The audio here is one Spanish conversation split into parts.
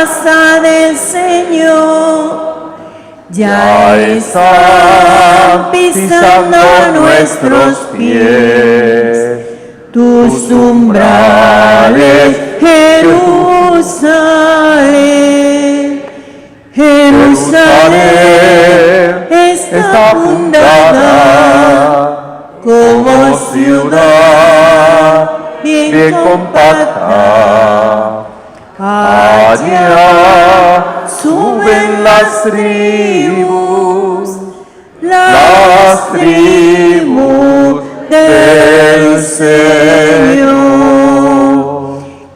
casa del Señor. Ya están pisando nuestros pies tus umbrales, Jerusalén. Jerusalén está fundada como ciudad bien compacta. Allá suben las tribus del Señor.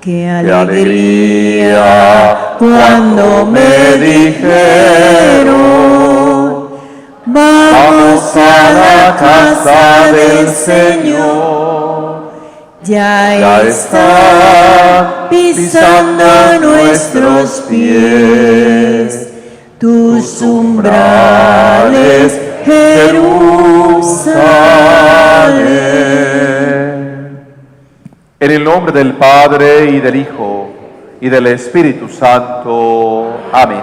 Qué alegría cuando me dijeron, vamos a la casa del Señor. Ya está pisando nuestros pies tus umbrales, Jerusalén. En el nombre del Padre, y del Hijo, y del Espíritu Santo. Amén.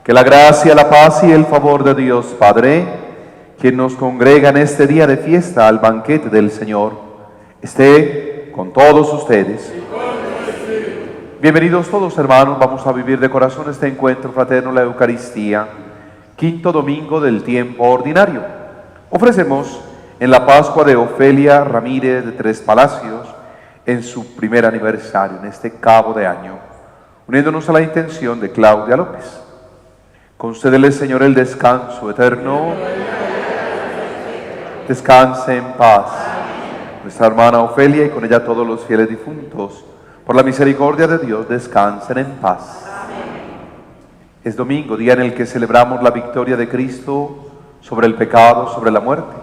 Que la gracia, la paz y el favor de Dios Padre, quien nos congrega en este día de fiesta al banquete del Señor, esté con todos ustedes. Bienvenidos todos, hermanos. Vamos a vivir de corazón este encuentro fraterno, la Eucaristía, quinto domingo del tiempo ordinario. Ofrecemos en la Pascua de Ofelia Ramírez de Tres Palacios, en su primer aniversario, en este cabo de año, uniéndonos a la intención de Claudia López. Concédele, Señor, el descanso eterno. Descanse en paz nuestra hermana Ofelia y con ella todos los fieles difuntos. Por la misericordia de Dios, descansen en paz. Es domingo, día en el que celebramos la victoria de Cristo sobre el pecado, sobre la muerte.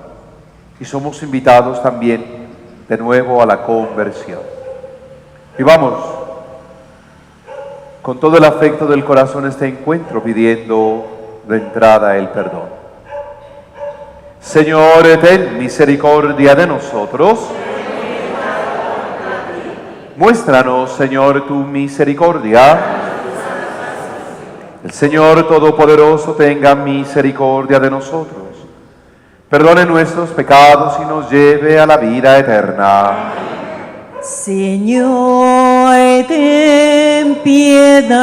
Y somos invitados también de nuevo a la conversión. Vivamos con todo el afecto del corazón este encuentro, pidiendo de entrada el perdón. Señor, ten misericordia de nosotros. Muéstranos, Señor, tu misericordia. El Señor Todopoderoso tenga misericordia de nosotros. Perdone nuestros pecados y nos lleve a la vida eterna. Señor, ten piedad.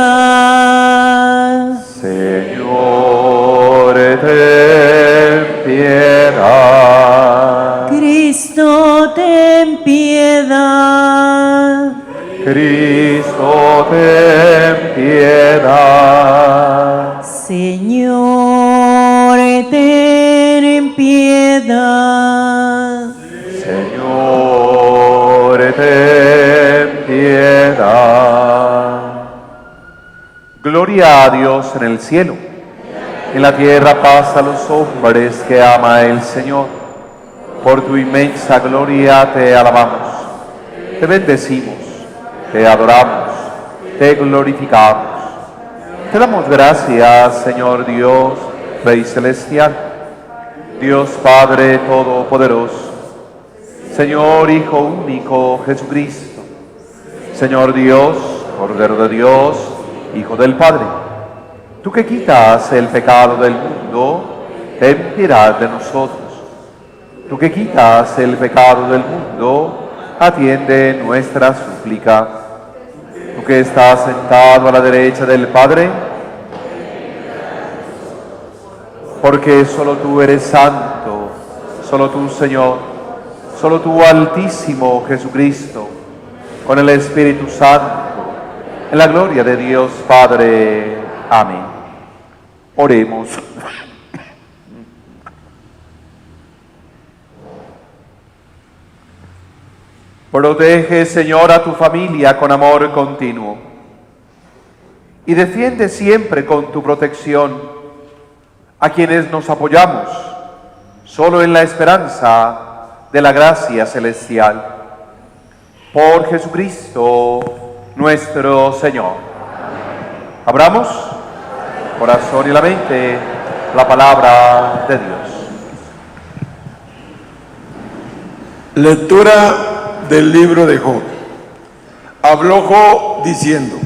Señor, ten piedad. Cristo, ten piedad. Cristo, ten piedad. Señor, ten piedad. Señor, ten piedad. Gloria a Dios en el cielo. En la tierra paz a los hombres que ama el Señor. Por tu inmensa gloria te alabamos, te bendecimos, te adoramos, te glorificamos. Te damos gracias, Señor Dios, Rey Celestial, Dios Padre Todopoderoso, Señor Hijo único Jesucristo, Señor Dios, Cordero de Dios, Hijo del Padre. Tú que quitas el pecado del mundo, ten piedad de nosotros. Tú que quitas el pecado del mundo, atiende nuestra súplica. Tú que estás sentado a la derecha del Padre, porque solo tú eres santo, solo tú, Señor, solo tú, Altísimo Jesucristo, con el Espíritu Santo, en la gloria de Dios Padre. Amén. Oremos. Protege, Señor, a tu familia con amor continuo y defiende siempre con tu protección a quienes nos apoyamos solo en la esperanza de la gracia celestial. Por Jesucristo nuestro Señor. Abramos corazón y la mente, la palabra de Dios. Lectura del libro de Job. Habló Job diciendo: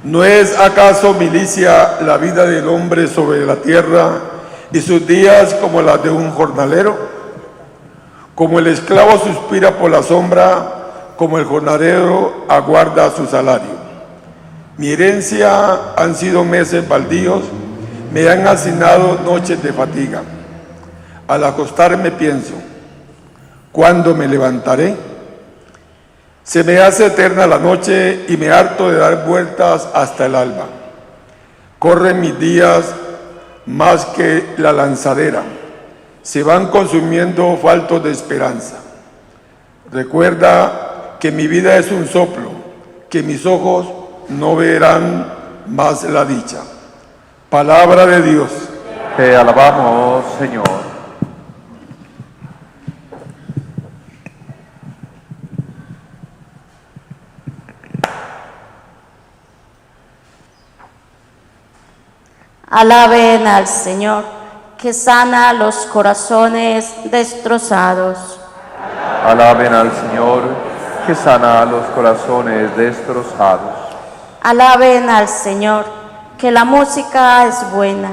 ¿No es acaso milicia la vida del hombre sobre la tierra y sus días como las de un jornalero? Como el esclavo suspira por la sombra, como el jornalero aguarda su salario. Mi herencia han sido meses baldíos, me han asignado noches de fatiga. Al acostarme pienso, ¿cuándo me levantaré? Se me hace eterna la noche y me harto de dar vueltas hasta el alba. Corren mis días más que la lanzadera, se van consumiendo faltos de esperanza. Recuerda que mi vida es un soplo, que mis ojos no verán más la dicha. Palabra de Dios. Te alabamos, Señor. Alaben al Señor, que sana los corazones destrozados. Alaben al Señor, que sana los corazones destrozados. Alaben al Señor, que la música es buena.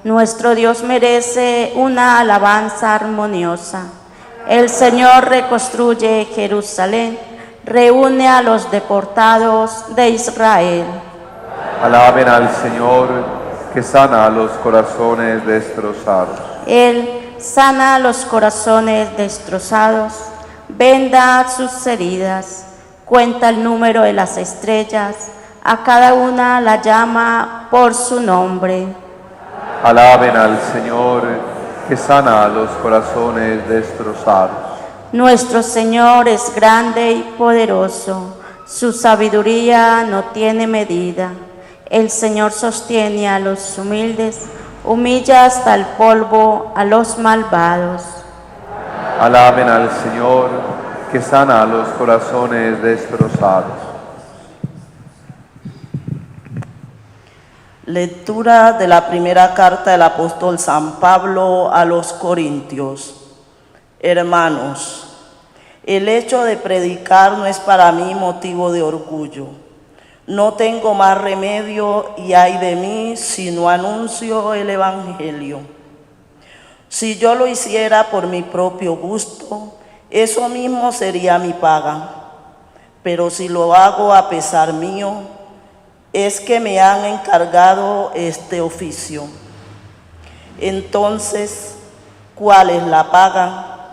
Nuestro Dios merece una alabanza armoniosa. El Señor reconstruye Jerusalén, reúne a los deportados de Israel. Alaben al Señor, que sana los corazones destrozados. Él sana los corazones destrozados, venda sus heridas, cuenta el número de las estrellas, a cada una la llama por su nombre. Alaben al Señor, que sana los corazones destrozados. Nuestro Señor es grande y poderoso, su sabiduría no tiene medida. El Señor sostiene a los humildes, humilla hasta el polvo a los malvados. Alaben al Señor, que sana los corazones destrozados. Lectura de la primera carta del apóstol San Pablo a los Corintios. Hermanos, el hecho de predicar no es para mí motivo de orgullo. No tengo más remedio y ay de mí si no anuncio el Evangelio. Si yo lo hiciera por mi propio gusto, eso mismo sería mi paga. Pero si lo hago a pesar mío, es que me han encargado este oficio. Entonces, ¿cuál es la paga?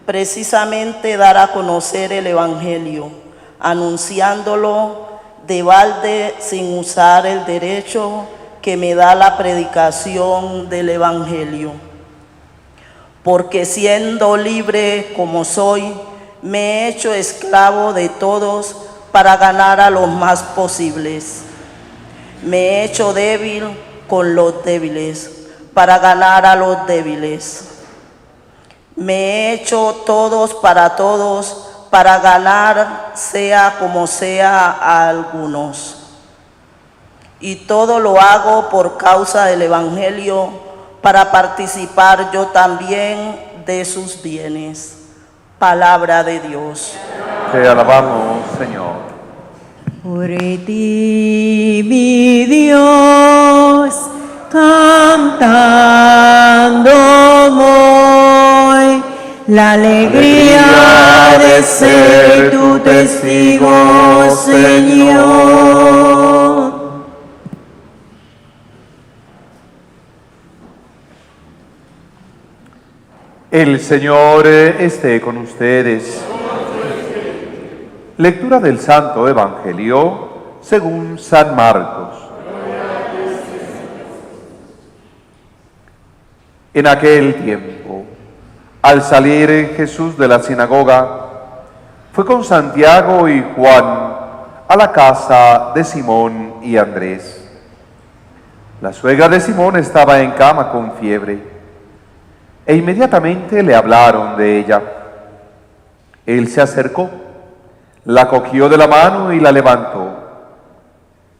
Precisamente dar a conocer el Evangelio, anunciándolo de balde sin usar el derecho que me da la predicación del Evangelio. Porque siendo libre como soy, me he hecho esclavo de todos para ganar a los más posibles. Me he hecho débil con los débiles para ganar a los débiles. Me he hecho todos para ganar, sea como sea, a algunos. Y todo lo hago por causa del Evangelio, para participar yo también de sus bienes. Palabra de Dios. Te alabamos, Señor. Por ti, mi Dios, cantando voy, la alegría de ser tu testigo, Señor. El Señor esté con ustedes. Lectura del Santo Evangelio según San Marcos. En aquel tiempo, al salir Jesús de la sinagoga, fue con Santiago y Juan a la casa de Simón y Andrés. La suegra de Simón estaba en cama con fiebre, e inmediatamente le hablaron de ella. Él se acercó, la cogió de la mano y la levantó.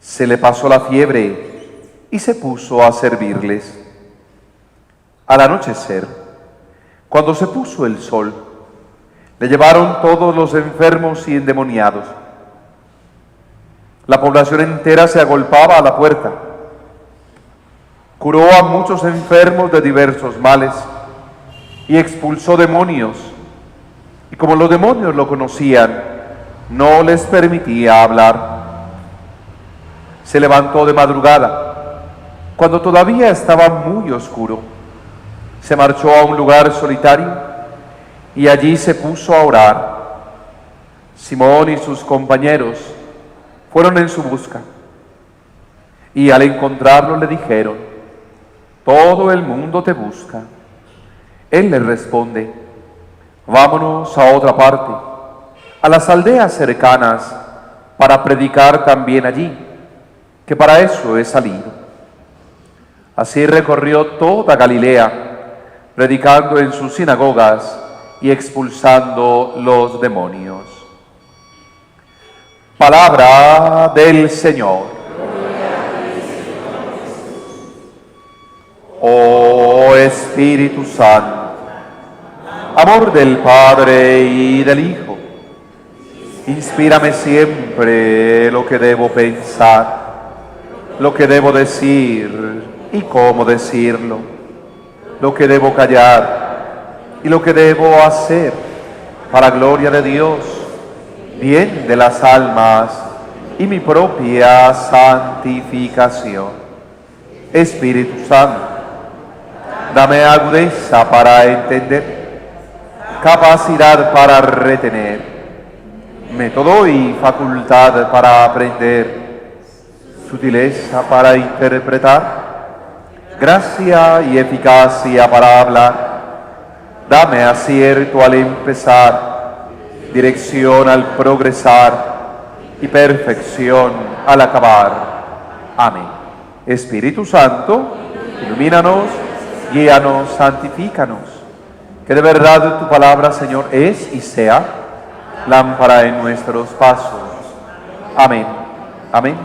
Se le pasó la fiebre y se puso a servirles. Al anochecer, cuando se puso el sol, le llevaron todos los enfermos y endemoniados. La población entera se agolpaba a la puerta. Curó a muchos enfermos de diversos males y expulsó demonios. Y como los demonios lo conocían, no les permitía hablar. Se levantó de madrugada, cuando todavía estaba muy oscuro. Se marchó a un lugar solitario y allí se puso a orar. Simón y sus compañeros fueron en su busca y al encontrarlo le dijeron: todo el mundo te busca. Él les responde: vámonos a otra parte, a las aldeas cercanas, para predicar también allí, que para eso he salido. Así recorrió toda Galilea, predicando en sus sinagogas y expulsando los demonios. Palabra del Señor. Oh Espíritu Santo, amor del Padre y del Hijo, inspírame siempre lo que debo pensar, lo que debo decir y cómo decirlo, lo que debo callar y lo que debo hacer, para gloria de Dios, bien de las almas y mi propia santificación. Espíritu Santo, dame agudeza para entender, capacidad para retener, método y facultad para aprender, sutileza para interpretar, gracia y eficacia para hablar. Dame acierto al empezar, dirección al progresar y perfección al acabar. Amén. Espíritu Santo, ilumínanos, guíanos, santifícanos. Que de verdad tu palabra, Señor, es y sea lámpara en nuestros pasos. Amén, amén,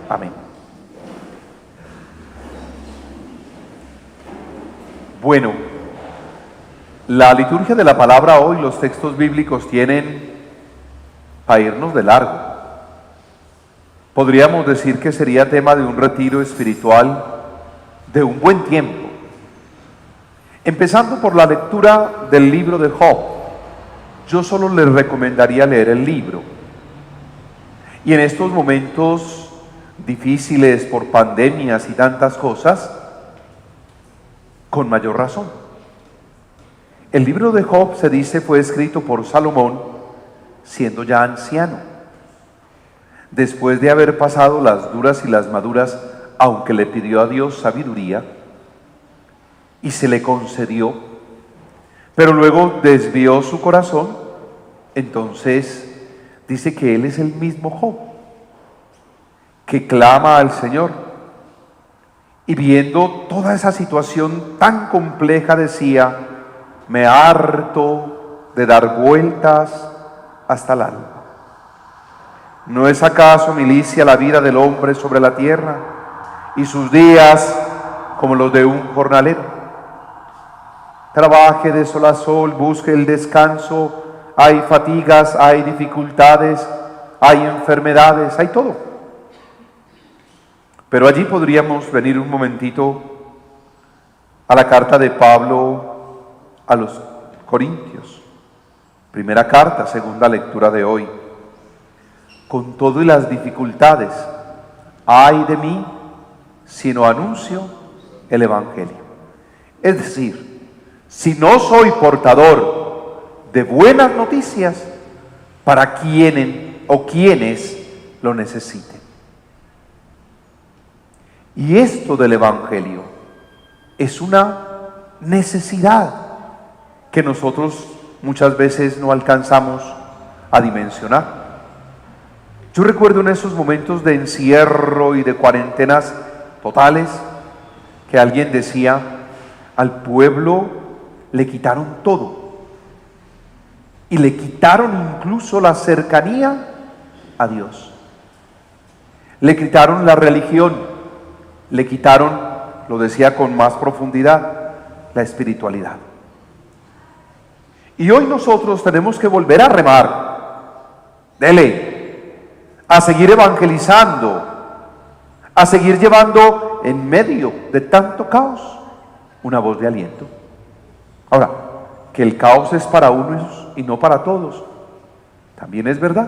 amén. Bueno, la liturgia de la palabra hoy, los textos bíblicos tienen para irnos de largo. Podríamos decir que sería tema de un retiro espiritual de un buen tiempo. Empezando por la lectura del libro de Job. Yo solo les recomendaría leer el libro. Y en estos momentos difíciles por pandemias y tantas cosas, con mayor razón. El libro de Job, se dice, fue escrito por Salomón siendo ya anciano, después de haber pasado las duras y las maduras, aunque le pidió a Dios sabiduría y se le concedió, pero luego desvió su corazón. Entonces dice que él es el mismo Job, que clama al Señor, y viendo toda esa situación tan compleja decía: me harto de dar vueltas hasta el alba. ¿No es acaso milicia la vida del hombre sobre la tierra y sus días como los de un jornalero? Trabaje de sol a sol, busque el descanso, hay fatigas, hay dificultades, hay enfermedades, hay todo. Pero allí podríamos venir un momentito a la carta de Pablo a los Corintios, primera carta, segunda lectura de hoy. Con todo y las dificultades, ay de mí si no anuncio el Evangelio. Es decir, si no soy portador de buenas noticias para quienes lo necesiten. Y esto del Evangelio es una necesidad que nosotros muchas veces no alcanzamos a dimensionar. Yo recuerdo en esos momentos de encierro y de cuarentenas totales que alguien decía: al pueblo le quitaron todo y le quitaron incluso la cercanía a Dios, le quitaron la religión, le quitaron, lo decía con más profundidad, la espiritualidad. Y hoy nosotros tenemos que volver a remar. Dele, a seguir evangelizando, a seguir llevando en medio de tanto caos una voz de aliento. Ahora, que el caos es para unos y no para todos, también es verdad,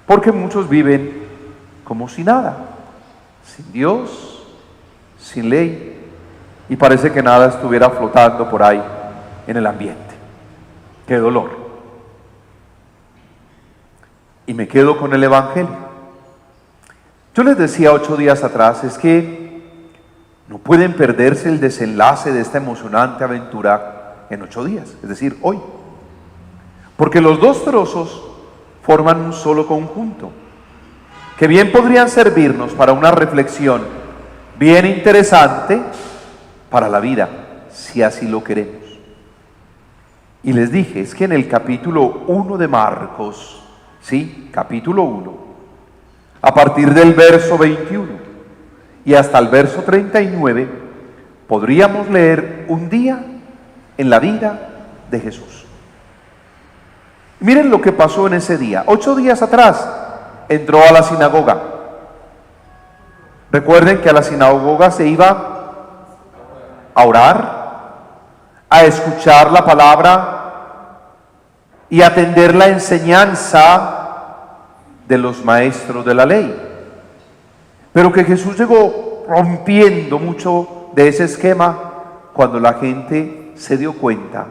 porque muchos viven como si nada, sin Dios, sin ley, y parece que nada estuviera flotando por ahí en el ambiente. ¡Qué dolor! Y me quedo con el Evangelio. Yo les decía 8 días atrás, es que no pueden perderse el desenlace de esta emocionante aventura en 8 días, es decir, hoy. Porque los dos trozos forman un solo conjunto, que bien podrían servirnos para una reflexión bien interesante para la vida, si así lo queremos. Y les dije, es que en el capítulo 1 de Marcos, sí, capítulo 1, a partir del verso 21 y hasta el verso 39, podríamos leer un día en la vida de Jesús. Miren lo que pasó en ese día. 8 días atrás entró a la sinagoga. Recuerden que a la sinagoga se iba a orar, a escuchar la palabra y atender la enseñanza de los maestros de la ley. Pero que Jesús llegó rompiendo mucho de ese esquema cuando la gente se dio cuenta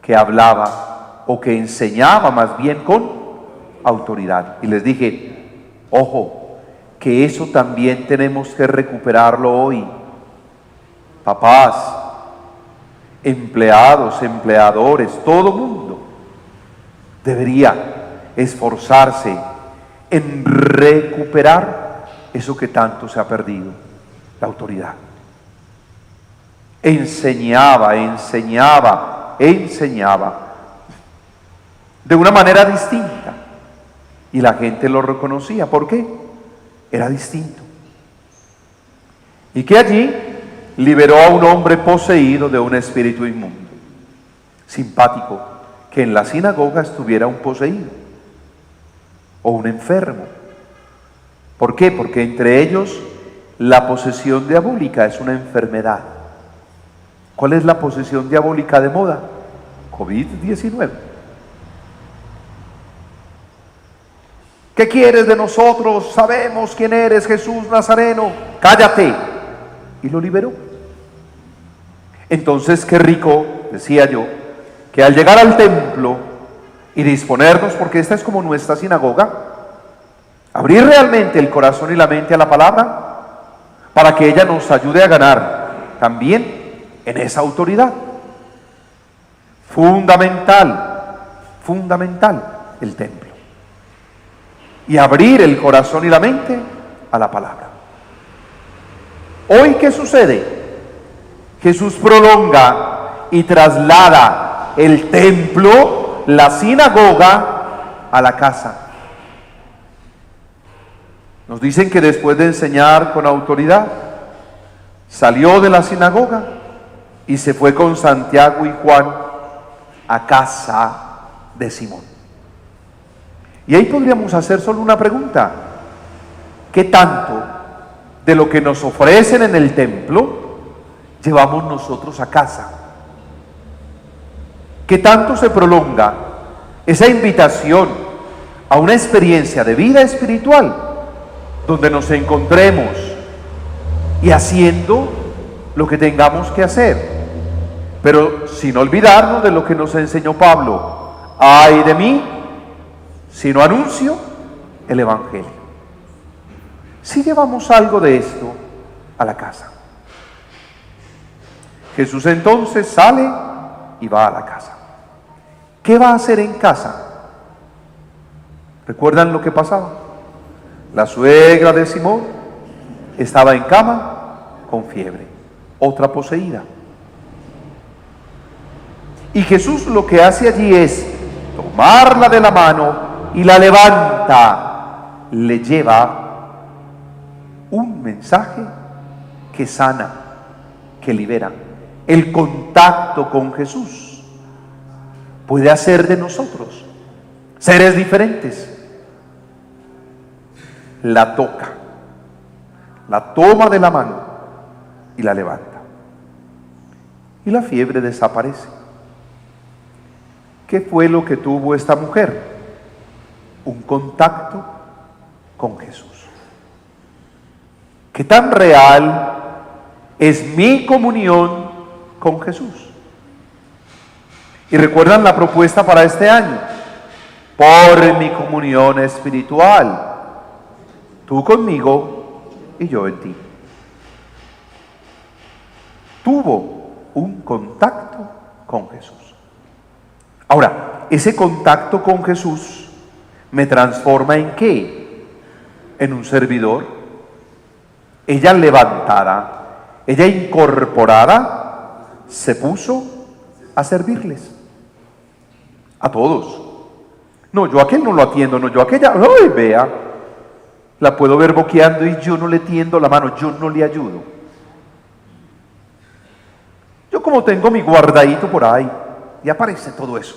que hablaba o que enseñaba más bien con autoridad. Y les dije, ojo, que eso también tenemos que recuperarlo hoy. Papás, empleados, empleadores, todo mundo debería esforzarse en recuperar eso que tanto se ha perdido, la autoridad. Enseñaba de una manera distinta y la gente lo reconocía. ¿Por qué? Era distinto. Y que allí liberó a un hombre poseído de un espíritu inmundo. Simpático que en la sinagoga estuviera un poseído o un enfermo. ¿Por qué? Porque entre ellos la posesión diabólica es una enfermedad. ¿Cuál es la posesión diabólica de moda? COVID-19. ¿Qué quieres de nosotros? Sabemos quién eres, Jesús Nazareno. Cállate. Y lo liberó. Entonces, qué rico, decía yo, que al llegar al templo y disponernos, porque esta es como nuestra sinagoga, abrir realmente el corazón y la mente a la palabra, para que ella nos ayude a ganar también en esa autoridad. Fundamental el templo. Y abrir el corazón y la mente a la palabra. Hoy, ¿qué sucede? Jesús prolonga y traslada el templo, la sinagoga, a la casa. Nos dicen que después de enseñar con autoridad, salió de la sinagoga y se fue con Santiago y Juan a casa de Simón. Y ahí podríamos hacer solo una pregunta: ¿qué tanto de lo que nos ofrecen en el templo llevamos nosotros a casa? ¿Qué tanto se prolonga esa invitación a una experiencia de vida espiritual donde nos encontremos y haciendo lo que tengamos que hacer, pero sin olvidarnos de lo que nos enseñó Pablo? ¡Ay de mí si no anuncio el Evangelio! Si llevamos algo de esto a la casa. Jesús entonces sale y va a la casa. ¿Qué va a hacer en casa? ¿Recuerdan lo que pasaba? La suegra de Simón estaba en cama con fiebre, otra poseída. Y Jesús lo que hace allí es tomarla de la mano y la levanta, le lleva un mensaje que sana, que libera. El contacto con Jesús puede hacer de nosotros seres diferentes. la toca, la toma de la mano y la levanta. Y la fiebre desaparece. ¿Qué fue lo que tuvo esta mujer? Un contacto con Jesús. ¿Qué tan real es mi comunión con Jesús? Y recuerdan la propuesta para este año: por mi comunión espiritual, tú conmigo y yo en ti. Tuvo un contacto con Jesús. Ahora, ese contacto con Jesús me transforma ¿en qué? En un servidor. Ella levantada, ella incorporada, se puso a servirles. A todos. No, yo a aquel no lo atiendo, no, yo a aquella, ¡ay, vea! La puedo ver boqueando y yo no le tiendo la mano, yo no le ayudo. Yo como tengo mi guardadito por ahí, y aparece todo eso,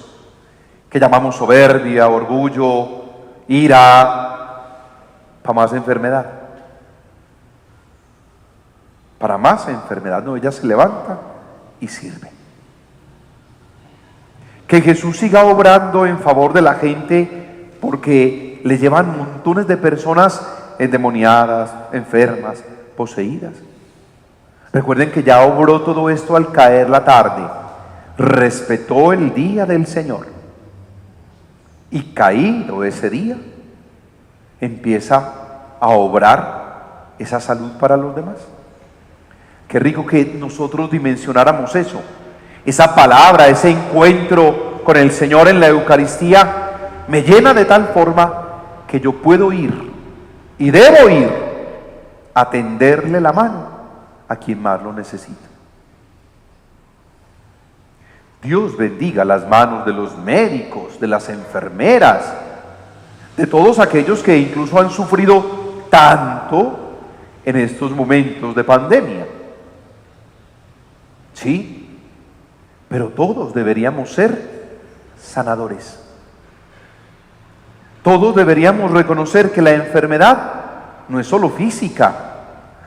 que llamamos soberbia, orgullo, ira, para más enfermedad. Para más enfermedad, no, ella se levanta y sirve. Que Jesús siga obrando en favor de la gente, porque le llevan montones de personas endemoniadas, enfermas, poseídas. Recuerden que ya obró todo esto al caer la tarde. Respetó el día del Señor. Y caído ese día, empieza a obrar esa salud para los demás. Qué rico que nosotros dimensionáramos eso. Esa palabra, ese encuentro con el Señor en la Eucaristía me llena de tal forma que yo puedo ir y debo ir a tenderle la mano a quien más lo necesita. Dios bendiga las manos de los médicos, de las enfermeras, de todos aquellos que incluso han sufrido tanto en estos momentos de pandemia. Sí, pero todos deberíamos ser sanadores. Todos deberíamos reconocer que la enfermedad no es solo física.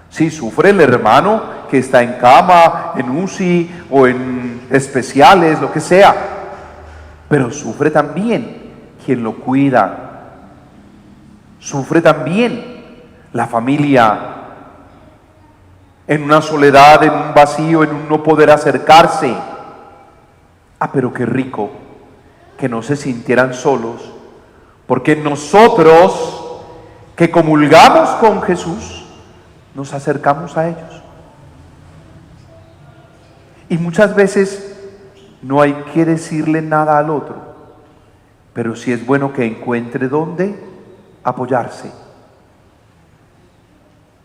Sí, sufre el hermano que está en cama, en UCI o en especiales, lo que sea, pero sufre también quien lo cuida. Sufre también la familia en una soledad, en un vacío, en un no poder acercarse. Ah, pero qué rico que no se sintieran solos, porque nosotros que comulgamos con Jesús, nos acercamos a ellos. Y muchas veces no hay que decirle nada al otro, pero sí es bueno que encuentre dónde apoyarse.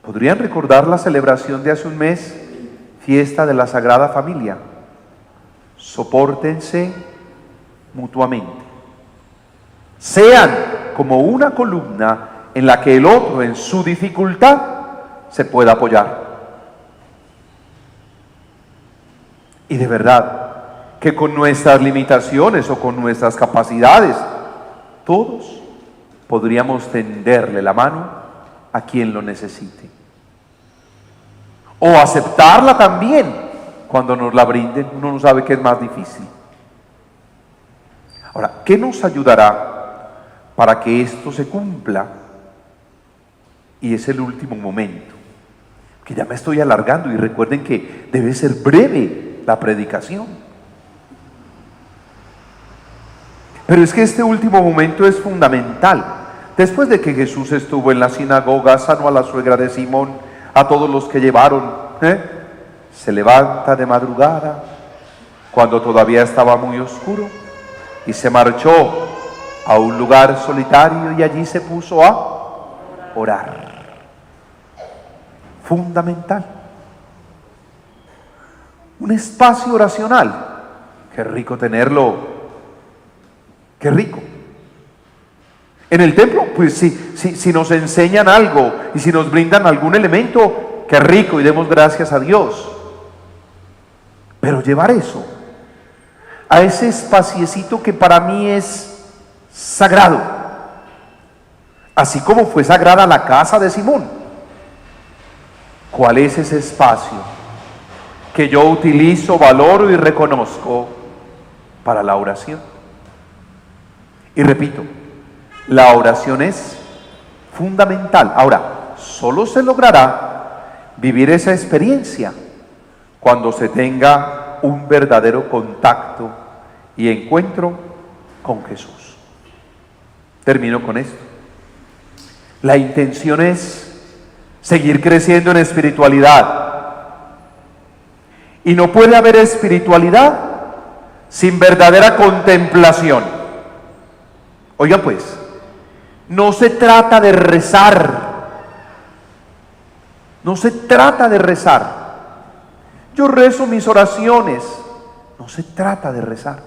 ¿Podrían recordar la celebración de hace un mes, fiesta de la Sagrada Familia? Sopórtense mutuamente. Sean como una columna en la que el otro en su dificultad se pueda apoyar. Y de verdad que con nuestras limitaciones o con nuestras capacidades, todos podríamos tenderle la mano a quien lo necesite. O aceptarla también cuando nos la brinden. Uno no sabe qué es más difícil. Ahora, ¿qué nos ayudará para que esto se cumpla? Y es el último momento, que ya me estoy alargando, y recuerden que debe ser breve la predicación. Pero es que este último momento es fundamental. Después de que Jesús estuvo en la sinagoga, sanó a la suegra de Simón, a todos los que llevaron, se levanta de madrugada, cuando todavía estaba muy oscuro, y se marchó a un lugar solitario y allí se puso a orar. Fundamental. Un espacio oracional. Qué rico tenerlo. Qué rico. En el templo, pues si nos enseñan algo y si nos brindan algún elemento, qué rico, y demos gracias a Dios. Pero llevar eso a ese espaciecito que para mí es sagrado, así como fue sagrada la casa de Simón. ¿Cuál es ese espacio que yo utilizo, valoro y reconozco para la oración? Y repito, la oración es fundamental. Ahora, solo se logrará vivir esa experiencia cuando se tenga un verdadero contacto y encuentro con Jesús. Termino con esto. La intención es seguir creciendo en espiritualidad. Y no puede haber espiritualidad sin verdadera contemplación. Oiga pues, no se trata de rezar. No se trata de rezar. Yo rezo mis oraciones. No se trata de rezar.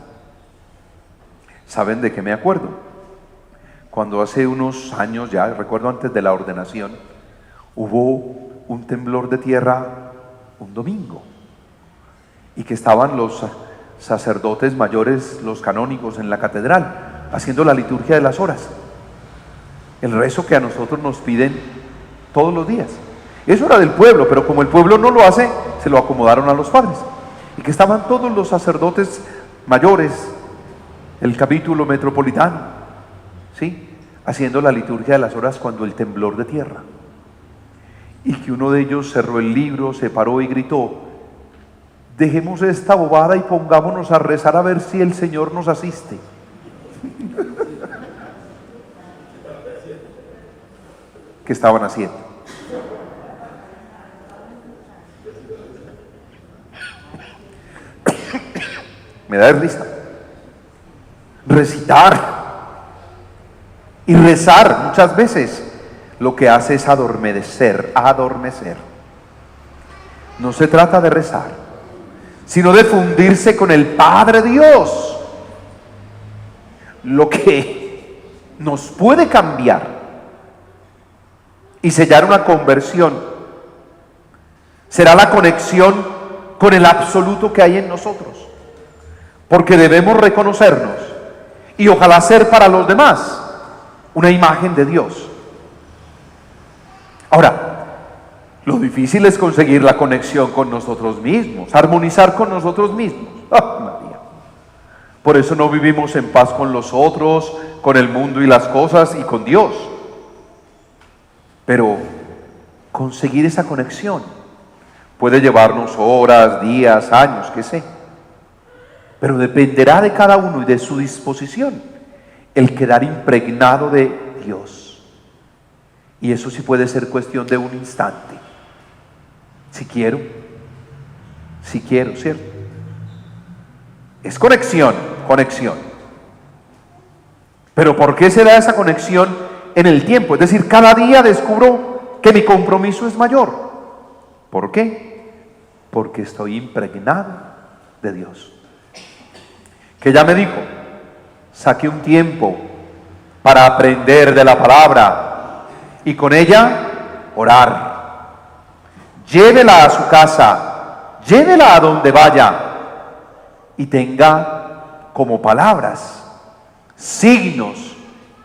¿Saben de qué me acuerdo? Cuando hace unos años ya, recuerdo antes de la ordenación, hubo un temblor de tierra un domingo y que estaban los sacerdotes mayores, los canónigos en la catedral, haciendo la liturgia de las horas, el rezo que a nosotros nos piden todos los días. Eso era del pueblo, pero como el pueblo no lo hace, se lo acomodaron a los padres. Y que estaban todos los sacerdotes mayores, el capítulo metropolitano, ¿sí?, haciendo la liturgia de las horas cuando el temblor de tierra. Y que uno de ellos cerró el libro, se paró y gritó: dejemos esta bobada y pongámonos a rezar a ver si el Señor nos asiste. ¿Qué estaban haciendo? Me da risa. Recitar y rezar muchas veces lo que hace es adormecer. No se trata de rezar, sino de fundirse con el Padre Dios. Lo que nos puede cambiar y sellar una conversión será la conexión con el absoluto que hay en nosotros, porque debemos reconocernos y ojalá ser para los demás una imagen de Dios. Ahora, lo difícil es conseguir la conexión con nosotros mismos, armonizar con nosotros mismos. ¡Ah, María! Por eso no vivimos en paz con los otros, con el mundo y las cosas y con Dios. Pero conseguir esa conexión puede llevarnos horas, días, años, qué sé. Pero dependerá de cada uno y de su disposición el quedar impregnado de Dios. Y eso sí puede ser cuestión de un instante. Si quiero, ¿cierto? Es conexión. Pero ¿por qué se da esa conexión en el tiempo? Es decir, cada día descubro que mi compromiso es mayor. ¿Por qué? Porque estoy impregnado de Dios. Que ya me dijo: saque un tiempo para aprender de la palabra y con ella orar. Llévela a su casa, llévela a donde vaya y tenga como palabras signos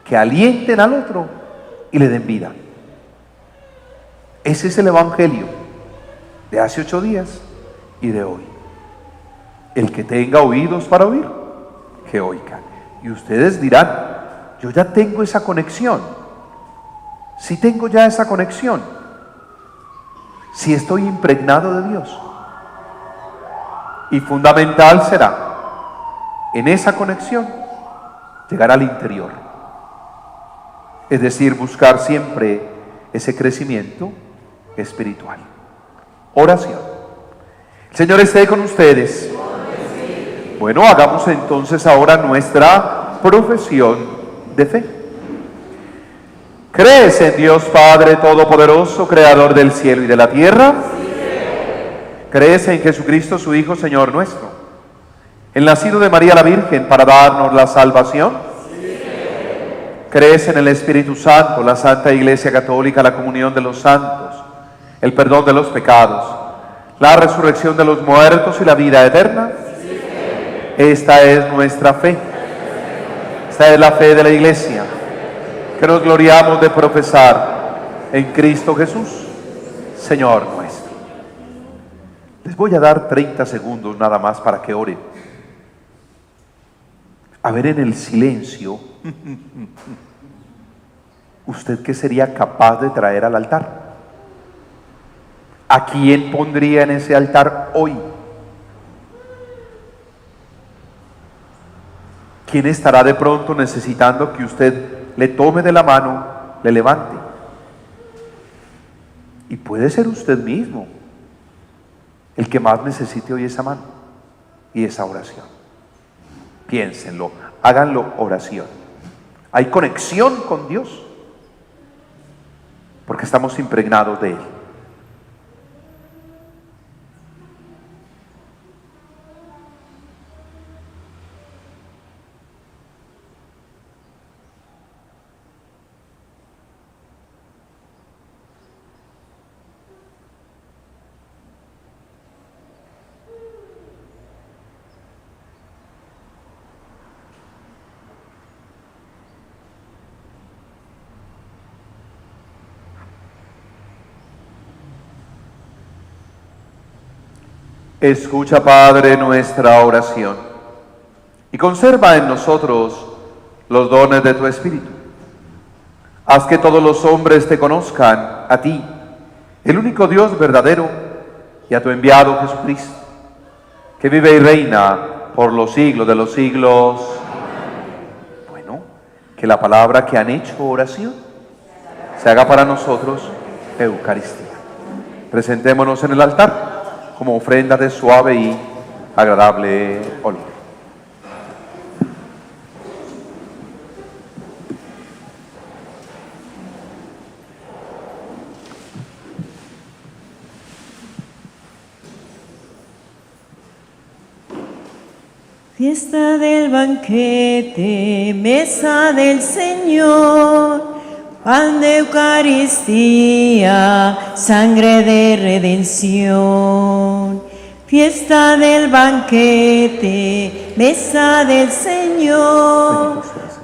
que alienten al otro y le den vida. Ese es el Evangelio de hace 8 días y de hoy. El que tenga oídos para oír, que oiga. Y ustedes dirán: yo ya tengo esa conexión. Sí tengo ya esa conexión. Si estoy impregnado de Dios. Y fundamental será, en esa conexión, llegar al interior. Es decir, buscar siempre ese crecimiento espiritual. Oración. El Señor esté con ustedes. Bueno, hagamos entonces ahora nuestra profesión de fe. ¿Crees en Dios Padre Todopoderoso, Creador del cielo y de la tierra? ¿Crees en Jesucristo, su Hijo, Señor nuestro, el nacido de María la Virgen para darnos la salvación? ¿Crees en el Espíritu Santo, la Santa Iglesia Católica, la comunión de los santos, el perdón de los pecados, la resurrección de los muertos y la vida eterna? Esta es nuestra fe. Esta es la fe de la Iglesia. que nos gloriamos de profesar en Cristo Jesús, Señor nuestro. Les voy a dar 30 segundos nada más para que oren. A ver, en el silencio, ¿usted qué sería capaz de traer al altar? ¿A quién pondría en ese altar hoy? ¿Quién estará de pronto necesitando que usted le tome de la mano, le levante? Y puede ser usted mismo el que más necesite hoy esa mano y esa oración. Piénsenlo, háganlo oración. Hay conexión con Dios porque estamos impregnados de Él. Escucha, Padre, nuestra oración y conserva en nosotros los dones de tu Espíritu. Haz que todos los hombres te conozcan a ti, el único Dios verdadero, y a tu enviado Jesucristo, que vive y reina por los siglos de los siglos. Bueno, que la palabra que han hecho oración se haga para nosotros Eucaristía. Presentémonos en el altar como ofrenda de suave y agradable olor. Fiesta del banquete, mesa del Señor, pan de Eucaristía, sangre de redención. Fiesta del banquete, mesa del Señor,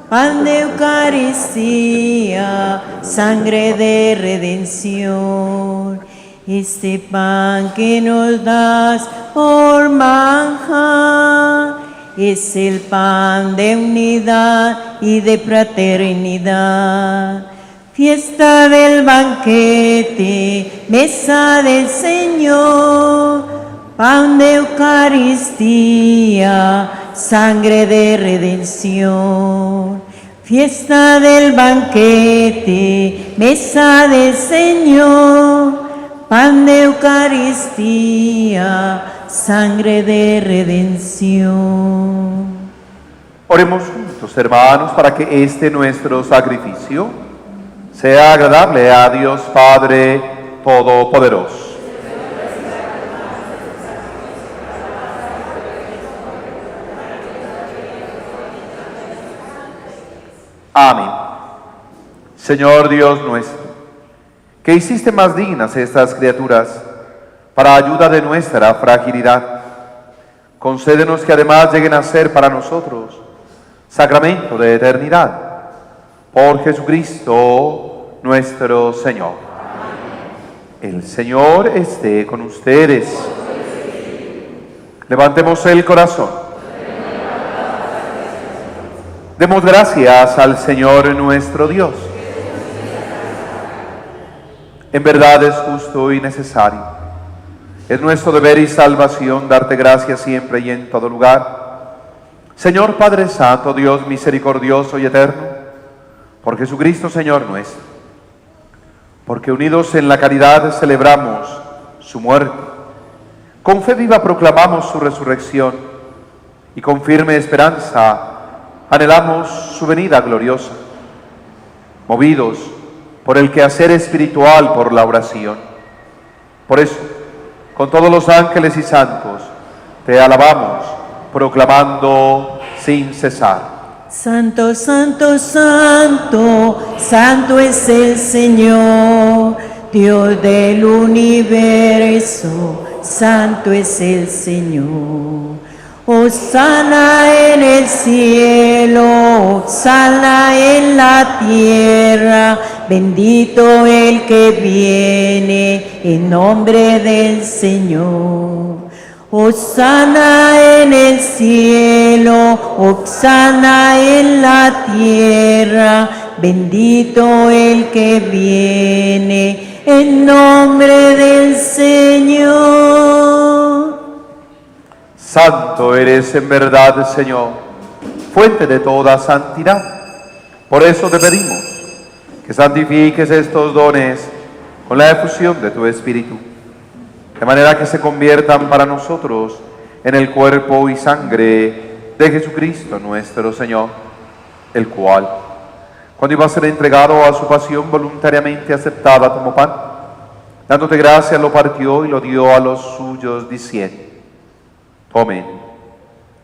pan de Eucaristía, sangre de redención. Este pan que nos das por manjar es el pan de unidad y de fraternidad. Fiesta del banquete, mesa del Señor, pan de Eucaristía, sangre de redención. Fiesta del banquete, mesa del Señor, pan de Eucaristía, sangre de redención. Oremos juntos, hermanos, para que este nuestro sacrificio sea agradable a Dios Padre Todopoderoso. Amén. Señor Dios nuestro, que hiciste más dignas estas criaturas para ayuda de nuestra fragilidad, concédenos que además lleguen a ser para nosotros sacramento de eternidad. Por Jesucristo nuestro Señor. Amén. El Señor esté con ustedes. Levantemos el corazón. Demos gracias al Señor nuestro Dios. En verdad es justo y necesario. Es nuestro deber y salvación darte gracias siempre y en todo lugar. Señor Padre Santo, Dios misericordioso y eterno, por Jesucristo Señor nuestro, porque unidos en la caridad celebramos su muerte, con fe viva proclamamos su resurrección y con firme esperanza anhelamos su venida gloriosa, movidos por el quehacer espiritual, por la oración. Por eso, con todos los ángeles y santos, te alabamos, proclamando sin cesar: Santo, santo, santo, santo es el Señor, Dios del universo, santo es el Señor. Hosana en el cielo, Hosana en la tierra, bendito el que viene en nombre del Señor. Hosana en el cielo, Hosana en la tierra, bendito el que viene en nombre del Señor. Santo eres en verdad, Señor, fuente de toda santidad. Por eso te pedimos que santifiques estos dones con la efusión de tu Espíritu, de manera que se conviertan para nosotros en el cuerpo y sangre de Jesucristo nuestro Señor, el cual, cuando iba a ser entregado a su pasión voluntariamente aceptada, tomó pan, dándote gracias, lo partió y lo dio a los suyos, diciendo: tomen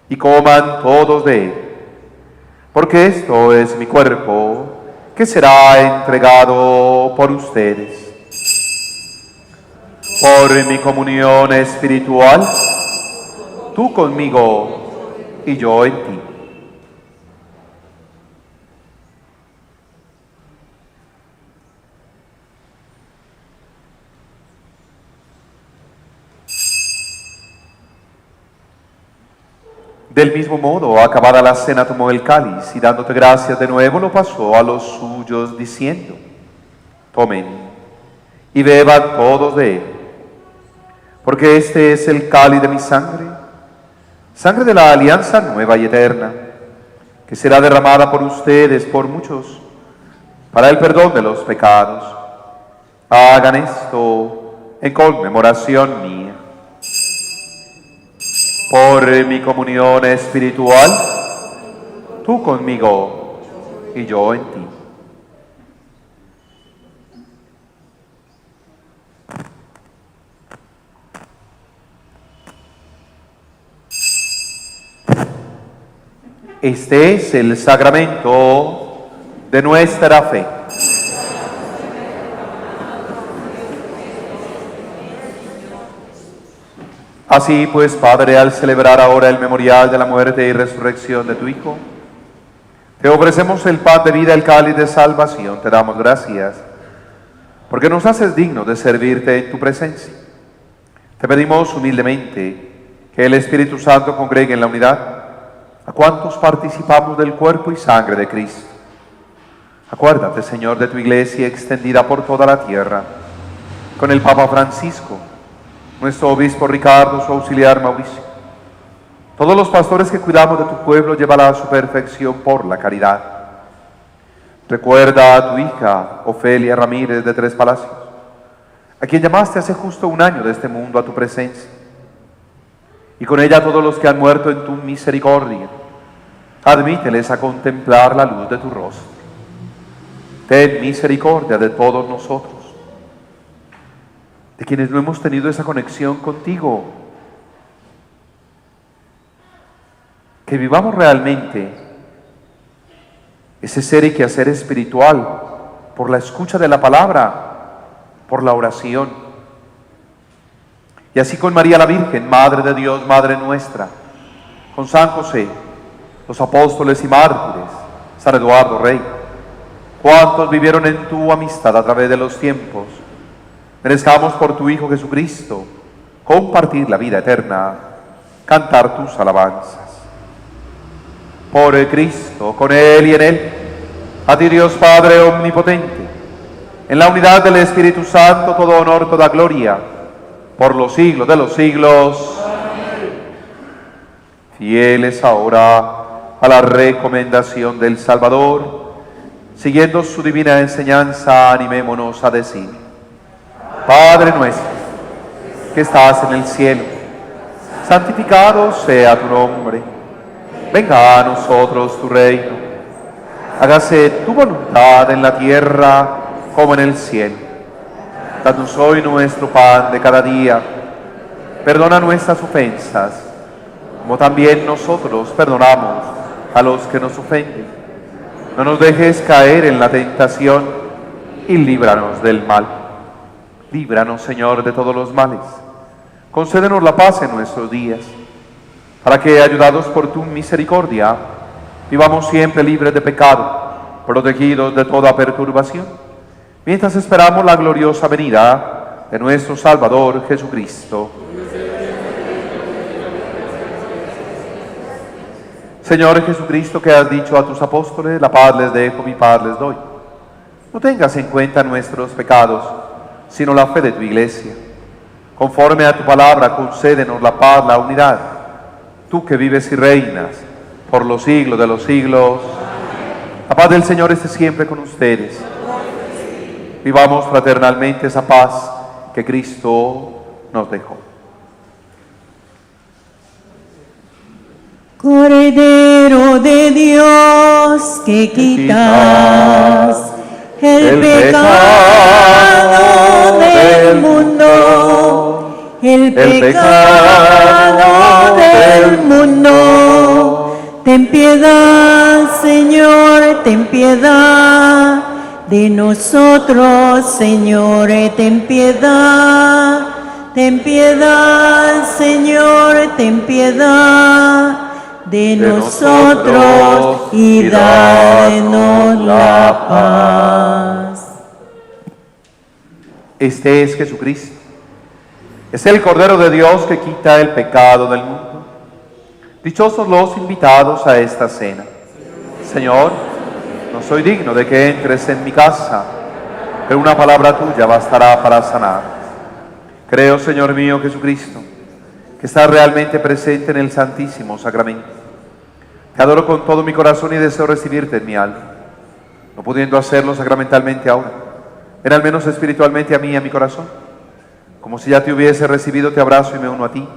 y coman todos de él, porque esto es mi cuerpo, que será entregado por ustedes. Por mi comunión espiritual, tú conmigo y yo en ti. Del mismo modo, acabada la cena, tomó el cáliz y dándote gracias de nuevo, lo pasó a los suyos, diciendo: tomen y beban todos de él, porque este es el cáliz de mi sangre, sangre de la alianza nueva y eterna, que será derramada por ustedes, por muchos, para el perdón de los pecados. Hagan esto en conmemoración mía. Por mi comunión espiritual, tú conmigo y yo en ti. Este es el sacramento de nuestra fe. Así pues, Padre, al celebrar ahora el memorial de la muerte y resurrección de tu Hijo, te ofrecemos el pan de vida, el cáliz de salvación. Te damos gracias, porque nos haces dignos de servirte en tu presencia. Te pedimos humildemente que el Espíritu Santo congregue en la unidad a cuantos participamos del cuerpo y sangre de Cristo. Acuérdate, Señor, de tu iglesia extendida por toda la tierra, con el Papa Francisco, nuestro obispo Ricardo, su auxiliar Mauricio, todos los pastores que cuidamos de tu pueblo, llévala a su perfección por la caridad. Recuerda a tu hija Ofelia Ramírez de Tres Palacios, a quien llamaste hace justo un año de este mundo a tu presencia, y con ella a todos los que han muerto en tu misericordia. Admíteles a contemplar la luz de tu rostro. Ten misericordia de todos nosotros, de quienes no hemos tenido esa conexión contigo. Que vivamos realmente ese ser y quehacer espiritual por la escucha de la palabra, por la oración. Y así con María la Virgen, Madre de Dios, Madre nuestra, con San José, los apóstoles y mártires, San Eduardo Rey, cuantos vivieron en tu amistad a través de los tiempos, merezcamos por tu Hijo Jesucristo compartir la vida eterna, cantar tus alabanzas. Por el Cristo, con Él y en Él, a ti Dios Padre omnipotente, en la unidad del Espíritu Santo, todo honor, toda gloria, por los siglos de los siglos. Amén. Fieles ahora a la recomendación del Salvador, siguiendo su divina enseñanza, animémonos a decir: Padre nuestro, que estás en el cielo, santificado sea tu nombre. Venga a nosotros tu reino. Hágase tu voluntad en la tierra como en el cielo. Danos hoy nuestro pan de cada día. Perdona nuestras ofensas, como también nosotros perdonamos a los que nos ofenden. No nos dejes caer en la tentación y líbranos del mal. Líbranos, Señor, de todos los males. Concédenos la paz en nuestros días, para que, ayudados por tu misericordia, vivamos siempre libres de pecado, protegidos de toda perturbación, mientras esperamos la gloriosa venida de nuestro Salvador Jesucristo. Señor Jesucristo, que has dicho a tus apóstoles, la paz les dejo, mi paz les doy. No tengas en cuenta nuestros pecados, sino la fe de tu Iglesia. Conforme a tu palabra, concédenos la paz, la unidad. Tú que vives y reinas por los siglos de los siglos. La paz del Señor esté siempre con ustedes. Vivamos fraternalmente esa paz que Cristo nos dejó. Cordero de Dios, que quitas el pecado del mundo, el pecado del mundo. Ten piedad, Señor, ten piedad de nosotros, Señor, ten piedad. Ten piedad, Señor, ten piedad de nosotros y danos la paz. Este es Jesucristo. Es el Cordero de Dios que quita el pecado del mundo. Dichosos los invitados a esta cena. Señor, no soy digno de que entres en mi casa, pero una palabra tuya bastará para sanar. Creo, Señor mío Jesucristo, que estás realmente presente en el Santísimo Sacramento. Te adoro con todo mi corazón y deseo recibirte en mi alma. No pudiendo hacerlo sacramentalmente ahora, ven al menos espiritualmente a mí y a mi corazón. Como si ya te hubiese recibido, te abrazo y me uno a ti.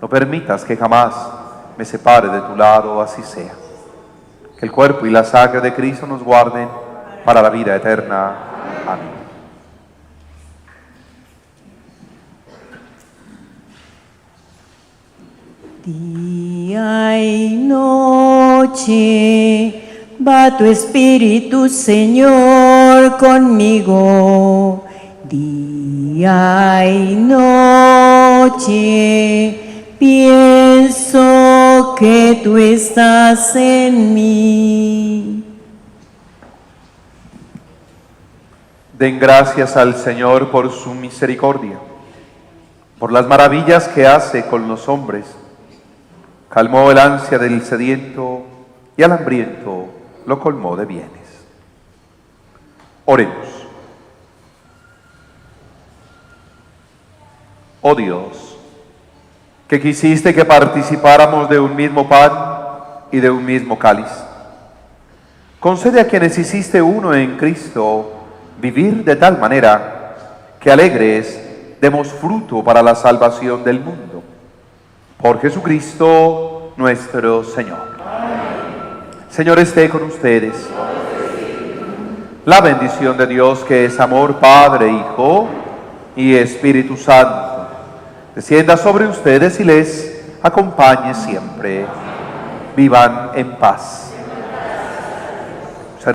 No permitas que jamás me separe de tu lado, así sea. Que el cuerpo y la sangre de Cristo nos guarden para la vida eterna. Amén. Día y noche va tu Espíritu, Señor, conmigo. Día y noche pienso que tú estás en mí. Den gracias al Señor por su misericordia, por las maravillas que hace con los hombres. Calmó el ansia del sediento y al hambriento lo colmó de bienes. Oremos. Oh Dios, que quisiste que participáramos de un mismo pan y de un mismo cáliz, concede a quienes hiciste uno en Cristo vivir de tal manera que alegres demos fruto para la salvación del mundo. Por Jesucristo nuestro Señor. Señor, esté con ustedes. La bendición de Dios, que es amor, Padre, Hijo y Espíritu Santo, descienda sobre ustedes y les acompañe siempre. Vivan en paz.